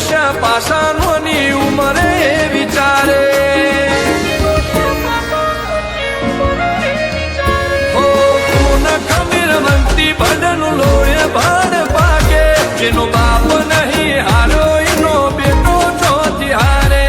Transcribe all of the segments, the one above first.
ડોશા પાસાનોની ઉંમરે વિચારે હો ખૂન ખમીર વંતી ભડનું લોહે ભાડ પાકે જેનો બાપ નહીં હારો એનો બેટો ચોથી હારે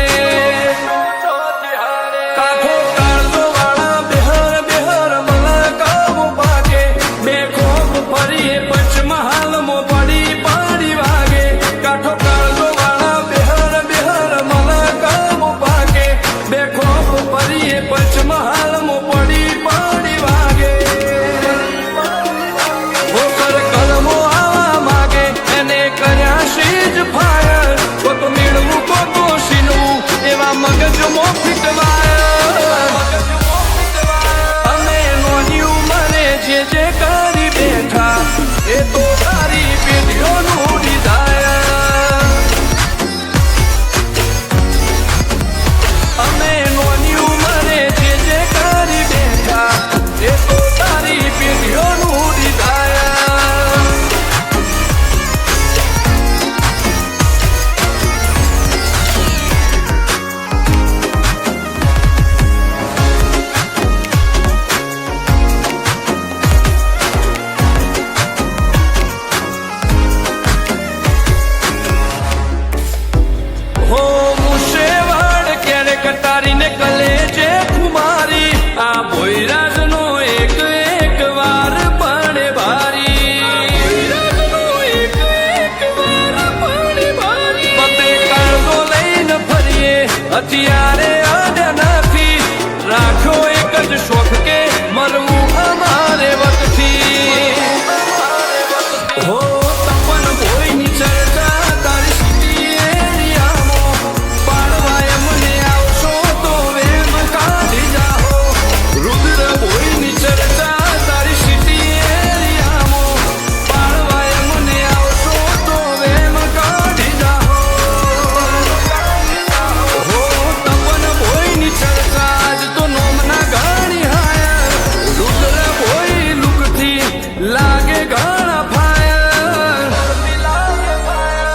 કાઠો કાળજો વાળા બેહર બેહર મલા કામ પાકે બે ખોપ ફરી પંચમહાલ મો પડી પાડી વાગે કાઠો કાળજો વાળા બેહર બેહર મલા કામ પાકે બે ખોપ ફરી પંચમહાલ મો પડી પાડી વાગે ઓકર કલમો આવા માગે એને કર્યા શીજ ફાયર કોતો મેળવું કોતો સીનવું એવા મગજમો ફીટવાય અમે નોની ઉંમરે જે કરી બેઠા એ તો તારી પેઢીઓનું ડિઝાયર અમે નોની ઉંમરે જે કરી બેઠા એ તો તારી પેઢીઓનું ડિઝાયર હો મુશેવાડ ક્યારે કટારીને કલેજે કુમારી આ ભોયરાજનો એક એક વાર પડે ભારી પતે કાળજો લઈને ફરીએ અત્યારે આડ્યા નથી રાખો એક જ શોખ કે મરવું અમારે વખથી હો તપન ભોયની ચર્ચા તારી સિટી એરિયામાં પાડવાય મને આવશો તો વેમ કાઢી જાઓ રુદ્ર ભોયની ચર્ચા તારી સિટી એરિયામાં પાડવાય મને આવશો તો વેમ કાઢી જાઓ હો તપન ભોયની ચર્ચા આજ તો નોમના ગાણી હાયર રુદ્ર ભોય લુકથી લાગે ઘણા ફાયર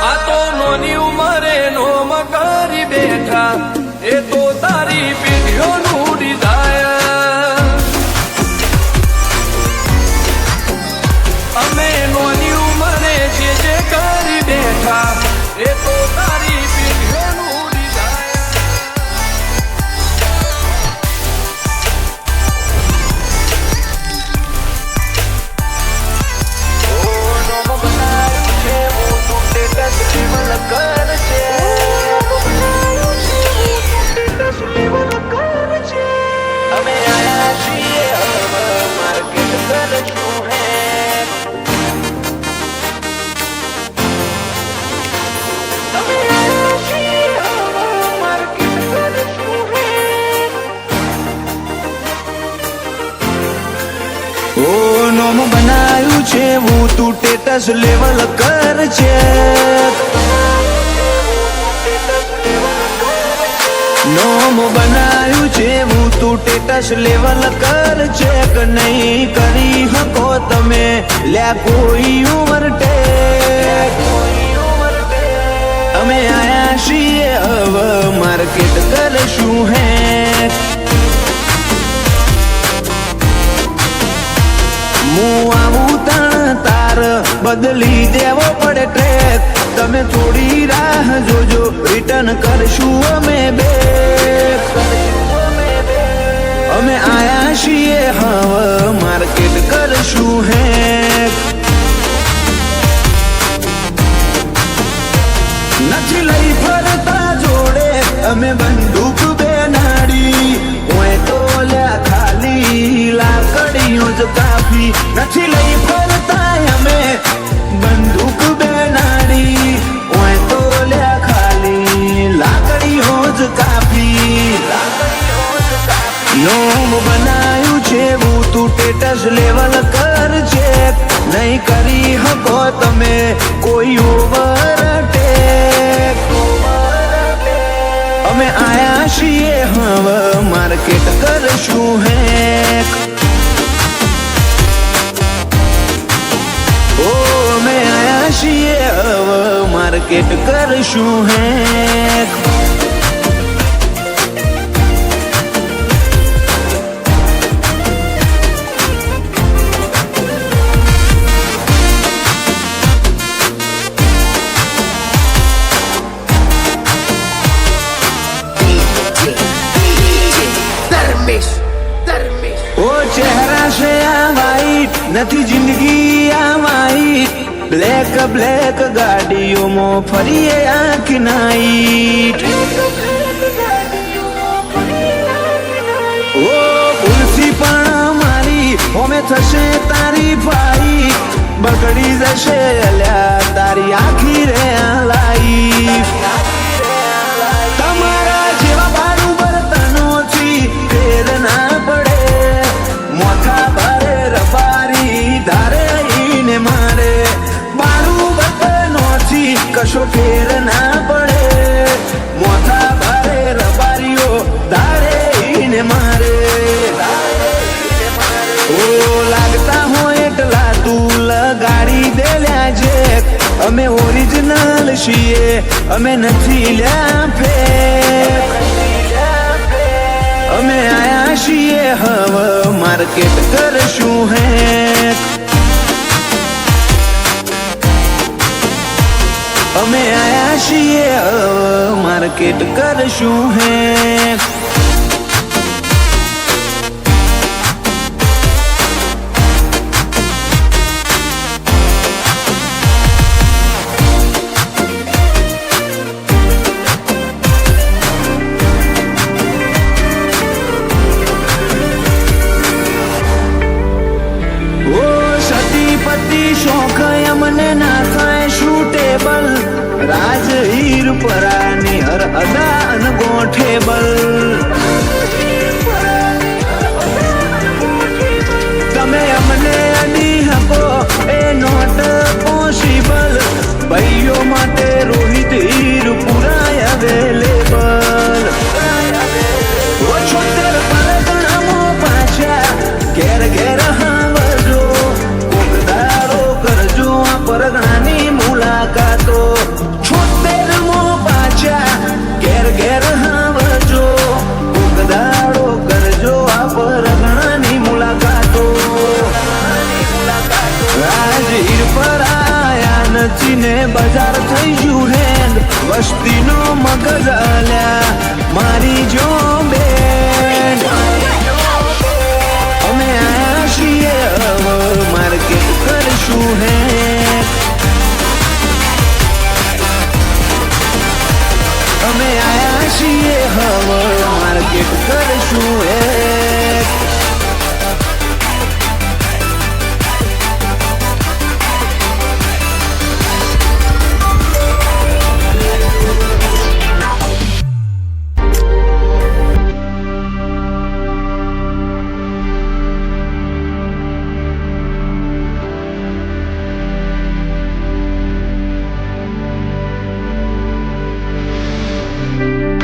આ તો નોની ઉંમરે નોમ કરી બેઠા એ તો તારી પેઢીઓનું ડિઝાયર અમે નોની ઉંમરે જે કરી બેઠા એ તો તારી પેઢીઓનું ડિઝાયર અમે આયા છીએ માર્કેટ કરશું હે અમે આયા છીએ માર્કેટ કરશું હે ઓ નોમ બનાયું છે હું તું ટેટસ લેવલ કર છે નોમ બનાયું છે હું તું ટેટસ લેવલ કર છે કે નહીં કરી હકો તમે લ્યા કોઈ ઓવરટેક અમે આયા છીએ હવે માર્કેટ કરશું હે હું આવું તણ તાર બદલી દેવો પડે ટ્રેક તમે થોડી રાહ જોજો રિટર્ન કરશું અમે બે અમે આયા છીએ હવે માર્કેટ કરશું હે નથી લઈ ફરતા જોડે અમે બંદૂક બે નાડી હોય તો લ્યા ખાલી લાકડીઓ જ કાફી નથી લઈ ફરતા અમે બંદૂક બે નાડી હોય તો લ્યા ખાલી લાકડીઓ જ કાફી નોમ બનાયું છે હું તું ટેટસ લેવલ કર છે નહીં કરી હકો તમે કોઈ ઓવરટેક અમે આયા છીએ હવે માર્કેટ કરશું હેક ઓ અમે આયા છીએ હવે માર્કેટ માર્કેટ કરશું હેક. ઓ ચહેરા છે આ વાઈટ, નથી જિંદગી આ વાઈટ. બ્લેક બ્લેક ગાડીઓમાં ફરીએ આંખ નાઈટ. ઓ ભૂલથી પણ મારી હોમે થશે તારી ફાઈટ. બગડી જશે અલ્યા તારી આખી રે આ લાઈફ. તમારા જેવા બારું બર્તનોથી ફેર ના પડે. મોથા ભારે રબારી ધારે ઈને મારે. બારું બર્તનોથી કશો ફેર ના પડે. મોથા ભારે રબારીઓ ધારે ઈને મારે. ઓ લાગતા હોય એટલા તું લગાડી દે લ્યા જેક. અમે ઓરિજિનલ છીએ, અમે નથી લ્યા ફેક. અમે આયા છીએ હવે માર્કેટ કરશું હેક. અમે આયા છીએ હવે માર્કેટ કરશું હેક. શોખ અમને ના થાય શૂટેબલ. રાજ હીર પરાની હર અદા અનગોઠેબલ. તમે અમને અડી હકો એ નોટ પોસિબલ. ભાઈઓ માટે રોહિત હીર પુરાય અવેલેબલ. 76 પરગણામો પાછા ઘેર ઘેર હાવજો. કરજો આ પરગણાની મુલાકાતો. 76મો પાછા ઘેર ઘેર હાવજો. ઉગદાડો કરજો આ પરગણાની મુલાકાતો. રાજહીર પર આયા નથી ને બજાર થઈ ગયું હેંગ. વસ્તીનો મગજ આલ્યા મારી જો બેન. અમે આયા છીએ હવે માર્કેટ કરશું હેક. અમે આયા છીએ હવે માર્કેટ કરશું હેક.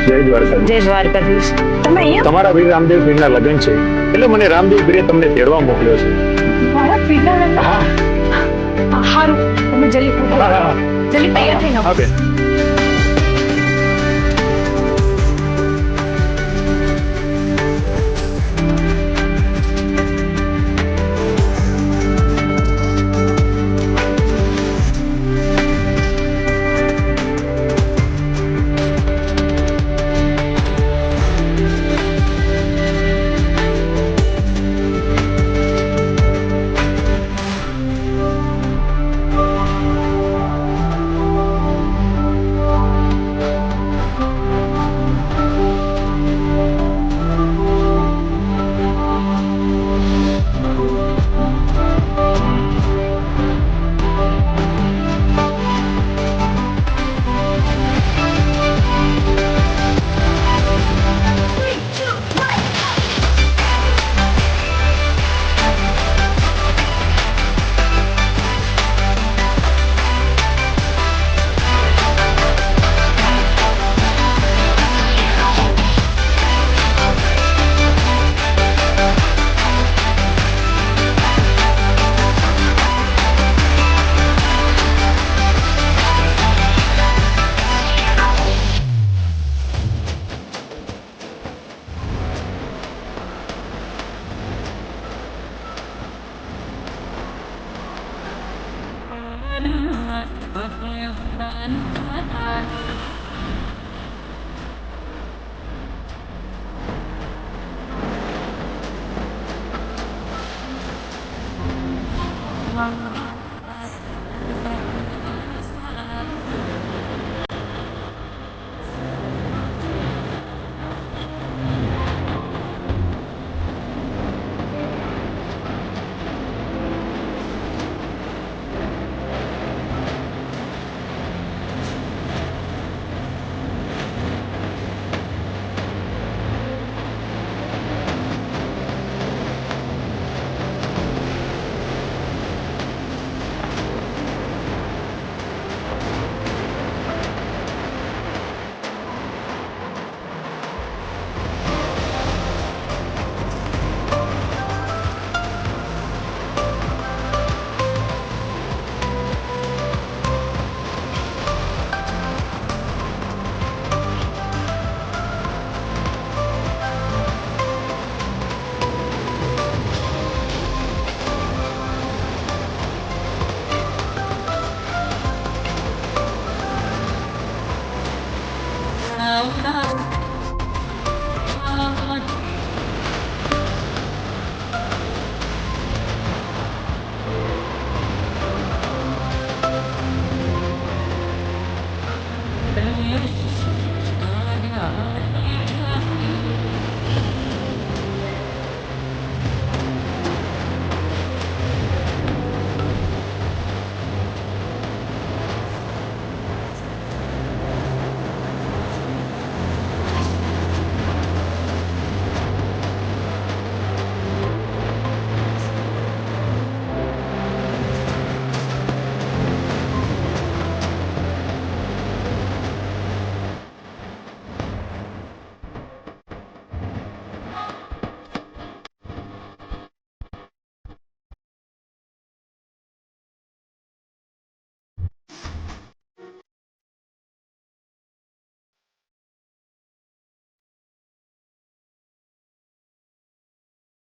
જય દ્વારકા. જય દ્વારકાધીશ. તમે અહીંયા તમારા વીર રામદેવ પીરના લગ્ન છે એટલે મને રામદેવ પીરે તમને તેડવા મોકલ્યો છે. મારા પીરના લગ્ન? હા હારું, તમે જલ્દી હા. જલ્દી તૈયાર થઈને આવો. હા બેન. Yeah.